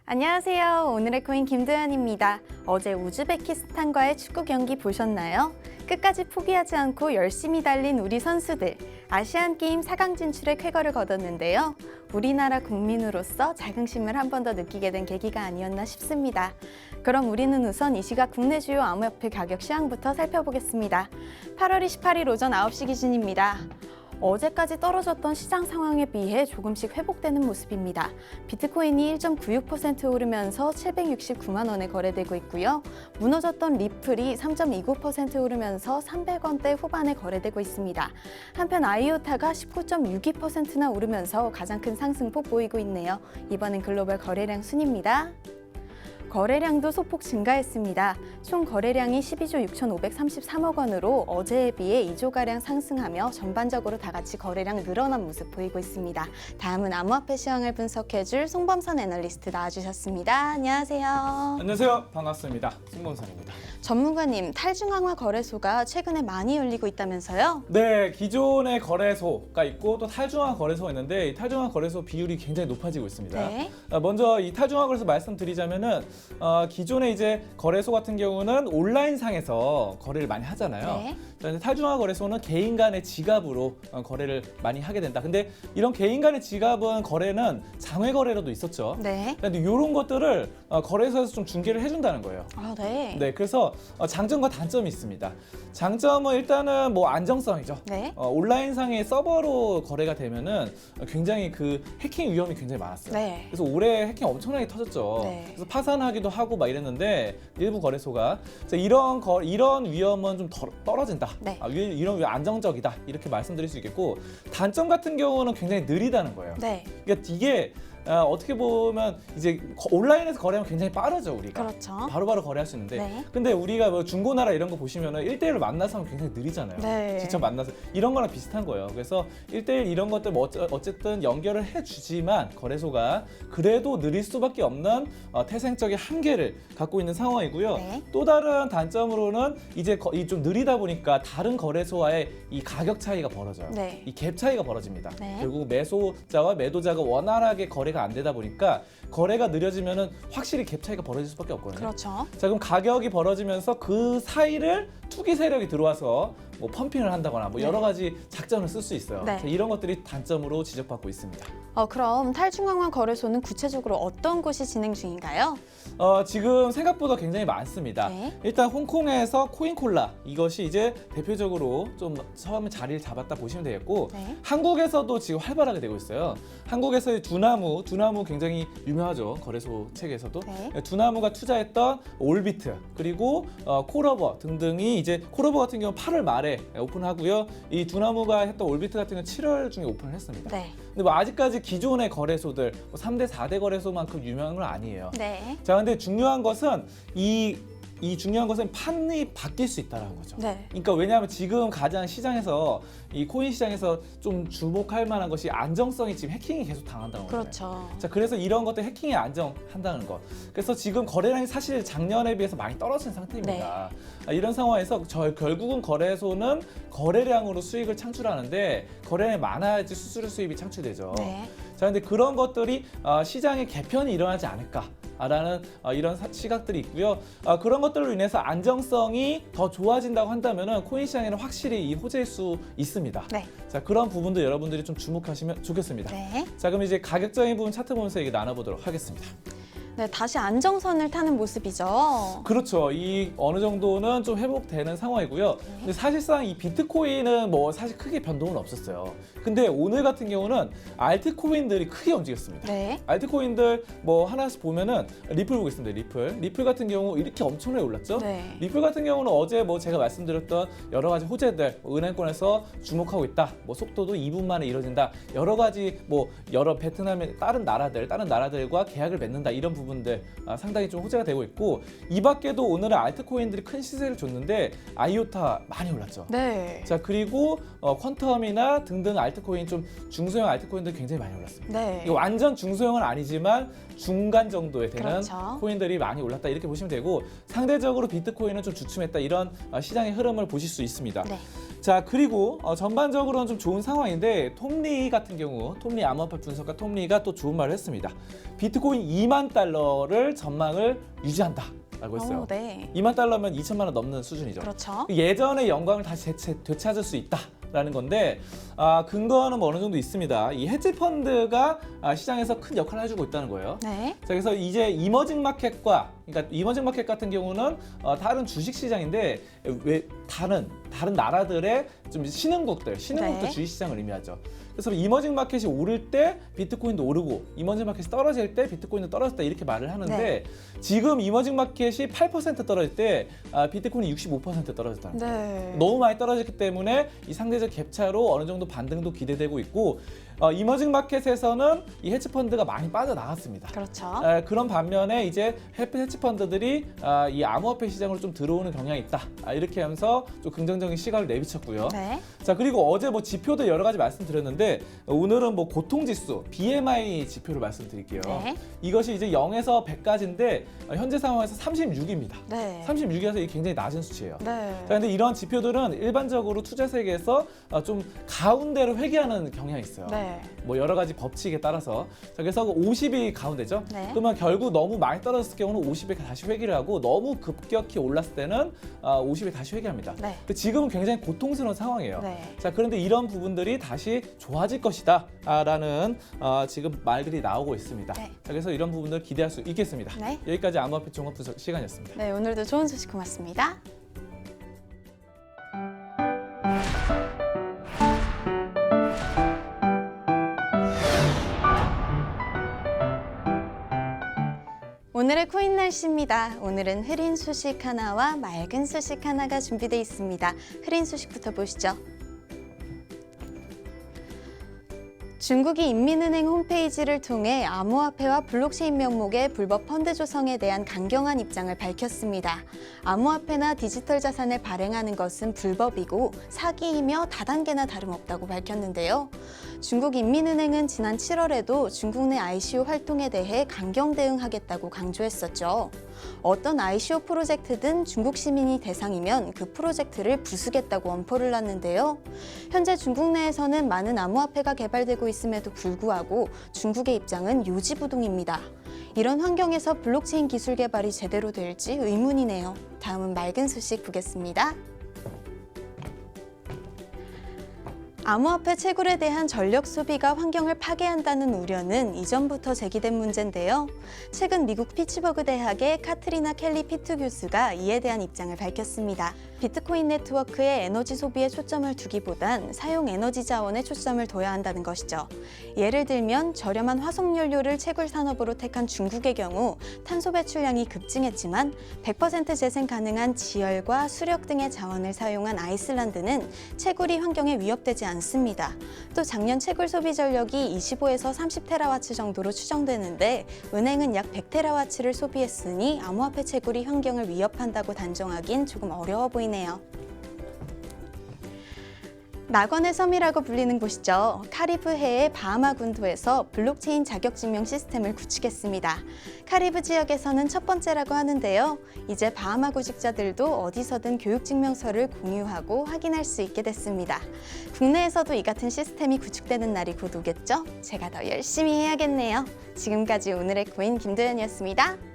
안녕하세요. 오늘의 코인 김도연입니다. 어제 우즈베키스탄과의 축구 경기 보셨나요? 끝까지 포기하지 않고 열심히 달린 우리 선수들. 아시안게임 4강 진출의 쾌거를 거뒀는데요. 우리나라 국민으로서 자긍심을 한 번 더 느끼게 된 계기가 아니었나 싶습니다. 그럼 우리는 우선 이 시각 국내 주요 암호화폐 가격 시황부터 살펴보겠습니다. 8월 28일 오전 9시 기준입니다. 어제까지 떨어졌던 시장 상황에 비해 조금씩 회복되는 모습입니다. 비트코인이 1.96% 오르면서 769만 원에 거래되고 있고요. 무너졌던 리플이 3.29% 오르면서 300원대 후반에 거래되고 있습니다. 한편 아이오타가 19.62%나 오르면서 가장 큰 상승폭 보이고 있네요. 이번엔 글로벌 거래량 순입니다. 거래량도 소폭 증가했습니다. 총 거래량이 12조 6,533억 원으로 어제에 비해 2조가량 상승하며 전반적으로 다 같이 거래량 늘어난 모습 보이고 있습니다. 다음은 암호화폐 시황을 분석해줄 송범선 애널리스트 나와주셨습니다. 안녕하세요. 안녕하세요. 반갑습니다. 송범선입니다. 전문가님, 탈중앙화 거래소가 최근에 많이 열리고 있다면서요? 네, 기존의 거래소가 있고 또 탈중앙화 거래소가 있는데 이 탈중앙화 거래소 비율이 굉장히 높아지고 있습니다. 네. 먼저 이 탈중앙화 거래소 말씀드리자면은 기존의 이제 거래소 같은 경우는 온라인상에서 거래를 많이 하잖아요. 네. 그런데 탈중앙화 거래소는 개인 간의 지갑으로 거래를 많이 하게 된다. 근데 이런 개인 간의 지갑은 거래는 장외 거래로도 있었죠. 네. 근데 이런 것들을 거래소에서 좀 중개를 해준다는 거예요. 아, 네. 네, 그래서 장점과 단점이 있습니다. 장점은 일단은 뭐 안정성이죠. 네. 온라인상의 서버로 거래가 되면은 굉장히 그 해킹 위험이 굉장히 많았어요. 네. 그래서 올해 해킹 엄청나게 터졌죠. 네. 그래서 파산하기도 하고 막 이랬는데 일부 거래소가 이런 위험은 좀 떨어진다. 네. 이런 위험 안정적이다 이렇게 말씀드릴 수 있겠고 단점 같은 경우는 굉장히 느리다는 거예요. 네. 그러니까 이게 어떻게 보면 이제 온라인에서 거래하면 굉장히 빠르죠, 우리가. 그렇죠. 바로바로 거래할 수 있는데 네. 근데 우리가 뭐 중고나라 이런 거 보시면은 1대1로 만나서 하면 굉장히 느리잖아요. 네. 직접 만나서 이런 거랑 비슷한 거예요. 그래서 1대1 이런 것들 뭐 어쨌든 연결을 해주지만 거래소가 그래도 느릴 수밖에 없는 태생적인 한계를 갖고 있는 상황이고요. 네. 또 다른 단점으로는 이제 좀 느리다 보니까 다른 거래소와의 이 가격 차이가 벌어져요. 네. 이 갭 차이가 벌어집니다. 네. 결국 매수자와 매도자가 원활하게 거래가 안 되다 보니까 거래가 느려지면은 확실히 갭 차이가 벌어질 수밖에 없거든요. 그렇죠. 자, 그럼 가격이 벌어지면서 그 사이를 투기 세력이 들어와서 뭐 펌핑을 한다거나 뭐 네. 여러 가지 작전을 쓸 수 있어요. 네. 자, 이런 것들이 단점으로 지적받고 있습니다. 그럼 탈중앙화 거래소는 구체적으로 어떤 곳이 진행 중인가요? 지금 생각보다 굉장히 많습니다. 네. 일단 홍콩에서 코인콜라 이것이 이제 대표적으로 좀 처음에 자리를 잡았다 보시면 되겠고 네. 한국에서도 지금 활발하게 되고 있어요. 한국에서의 두나무 굉장히 유명하죠. 거래소 책에서도. 네. 두나무가 투자했던 올비트 그리고 콜오버 등등이 이제 콜오버 같은 경우는 8월 말에 오픈하고요. 이 두나무가 했던 올비트 같은 경우는 7월 중에 오픈을 했습니다. 네. 근데 뭐 아직까지 기존의 거래소들 3대 4대 거래소만큼 유명한 건 아니에요. 네. 자, 근데 중요한 것은 이 중요한 것은 판이 바뀔 수 있다는 거죠. 네. 그러니까 왜냐하면 지금 가장 시장에서 이 코인 시장에서 좀 주목할 만한 것이 안정성이 지금 해킹이 계속 당한다는 거죠. 그렇죠. 자, 그래서 이런 것들 해킹이 안정한다는 것. 그래서 지금 거래량이 사실 작년에 비해서 많이 떨어진 상태입니다. 이런 상황에서 결국은 거래소는 거래량으로 수익을 창출하는데 거래량이 많아야지 수수료 수입이 창출되죠. 네. 자, 근데 그런 것들이 시장의 개편이 일어나지 않을까? 라는 이런 시각들이 있고요. 그런 것들로 인해서 안정성이 더 좋아진다고 한다면 코인 시장에는 확실히 이 호재일 수 있습니다. 네. 자, 그런 부분도 여러분들이 좀 주목하시면 좋겠습니다. 네. 자, 그럼 이제 가격적인 부분 차트 보면서 얘기 나눠보도록 하겠습니다. 네, 다시 안정선을 타는 모습이죠. 그렇죠. 이 어느 정도는 좀 회복되는 상황이고요. 근데 사실상 이 비트코인은 뭐 사실 크게 변동은 없었어요. 근데 오늘 같은 경우는 알트코인들이 크게 움직였습니다. 네. 알트코인들 뭐 하나씩 보면은 리플 보겠습니다. 리플 같은 경우 이렇게 엄청나게 올랐죠. 네. 리플 같은 경우는 어제 뭐 제가 말씀드렸던 여러 가지 호재들, 은행권에서 주목하고 있다. 뭐 속도도 2분 만에 이루어진다. 여러 가지 뭐 여러 베트남의 다른 나라들과 계약을 맺는다. 이런 부분들 상당히 좀 호재가 되고 있고 이 밖에도 오늘은 알트코인들이 큰 시세를 줬는데 아이오타 많이 올랐죠. 네. 자, 그리고 퀀텀이나 등등 알트코인 좀 중소형 알트코인들 굉장히 많이 올랐습니다. 네. 이거 완전 중소형은 아니지만 중간 정도에 되는 그렇죠. 코인들이 많이 올랐다 이렇게 보시면 되고 상대적으로 비트코인은 좀 주춤했다 이런 시장의 흐름을 보실 수 있습니다. 네. 자, 그리고 전반적으로는 좀 좋은 상황인데 톰리 같은 경우, 톰리 암호화폐 분석가 톰리가 또 좋은 말을 했습니다. 비트코인 2만 달러를 전망을 유지한다라고 했어요. 네. 2만 달러면 2천만 원 넘는 수준이죠. 그렇죠. 예전의 영광을 다시 되찾을 수 있다라는 건데 근거는 뭐 어느 정도 있습니다. 이 헤지 펀드가 시장에서 큰 역할을 해주고 있다는 거예요. 네. 자, 그래서 이제 이머징 마켓과 그러니까 이머징 마켓 같은 경우는 다른 주식 시장인데 왜 다른 나라들의 좀 신흥국도 네. 주식 시장을 의미하죠. 그래서 이머징 마켓이 오를 때 비트코인도 오르고 이머징 마켓이 떨어질 때 비트코인도 떨어졌다 이렇게 말을 하는데 네. 지금 이머징 마켓이 8% 떨어질 때 비트코인이 65% 떨어졌다는 거예요. 네. 너무 많이 떨어졌기 때문에 이 상대적 갭차로 어느 정도 반등도 기대되고 있고 이머징 마켓에서는 이 헤지 펀드가 많이 빠져나갔습니다. 그렇죠. 그런 반면에 이제 헤지 펀드들이 이 암호화폐 시장으로 좀 들어오는 경향이 있다. 이렇게 하면서 좀 긍정적인 시각을 내비쳤고요. 네. 자, 그리고 어제 뭐 지표도 여러 가지 말씀드렸는데 오늘은 뭐 고통지수 BMI 지표를 말씀드릴게요. 네. 이것이 이제 0에서 100까지인데 현재 상황에서 36입니다. 네. 36이라서 이게 굉장히 낮은 수치예요. 네. 자, 근데 이런 지표들은 일반적으로 투자 세계에서 좀 가운데로 회귀하는 경향이 있어요. 네. 뭐 여러 가지 법칙에 따라서. 자, 그래서 50이 가운데죠. 네. 그러면 결국 너무 많이 떨어졌을 경우는 50에 다시 회귀를 하고 너무 급격히 올랐을 때는 50에 다시 회귀합니다. 네. 근데 지금은 굉장히 고통스러운 상황이에요. 네. 자, 그런데 이런 부분들이 다시 좋아질 것이다 라는 지금 말들이 나오고 있습니다. 네. 자, 그래서 이런 부분들 기대할 수 있겠습니다. 네. 여기까지 암호화폐 종합 분석 시간이었습니다. 네, 오늘도 좋은 소식 고맙습니다. 오늘의 코인 날씨입니다. 오늘은 흐린 소식 하나와 맑은 소식 하나가 준비되어 있습니다. 흐린 소식부터 보시죠. 중국이 인민은행 홈페이지를 통해 암호화폐와 블록체인 명목의 불법 펀드 조성에 대한 강경한 입장을 밝혔습니다. 암호화폐나 디지털 자산을 발행하는 것은 불법이고 사기이며 다단계나 다름없다고 밝혔는데요. 중국 인민은행은 지난 7월에도 중국 내 ICO 활동에 대해 강경 대응하겠다고 강조했었죠. 어떤 ICO 프로젝트든 중국 시민이 대상이면 그 프로젝트를 부수겠다고 엄포를 놨는데요. 현재 중국 내에서는 많은 암호화폐가 개발되고 있음에도 불구하고 중국의 입장은 요지부동입니다. 이런 환경에서 블록체인 기술 개발이 제대로 될지 의문이네요. 다음은 맑은 소식 보겠습니다. 암호화폐 채굴에 대한 전력 소비가 환경을 파괴한다는 우려는 이전부터 제기된 문제인데요. 최근 미국 피츠버그 대학의 카트리나 켈리 피투 교수가 이에 대한 입장을 밝혔습니다. 비트코인 네트워크의 에너지 소비에 초점을 두기보단 사용 에너지 자원에 초점을 둬야 한다는 것이죠. 예를 들면 저렴한 화석연료를 채굴 산업으로 택한 중국의 경우 탄소 배출량이 급증했지만 100% 재생 가능한 지열과 수력 등의 자원을 사용한 아이슬란드는 채굴이 환경에 위협되지 않습니다. 또 작년 채굴 소비 전력이 25에서 30테라와트 정도로 추정되는데 은행은 약 100테라와트를 소비했으니 암호화폐 채굴이 환경을 위협한다고 단정하긴 조금 어려워 보이네요. 낙원의 섬이라고 불리는 곳이죠. 카리브해의 바하마 군도에서 블록체인 자격증명 시스템을 구축했습니다. 카리브 지역에서는 첫 번째라고 하는데요. 이제 바하마 구직자들도 어디서든 교육증명서를 공유하고 확인할 수 있게 됐습니다. 국내에서도 이 같은 시스템이 구축되는 날이 곧 오겠죠? 제가 더 열심히 해야겠네요. 지금까지 오늘의 코인 김도연이었습니다.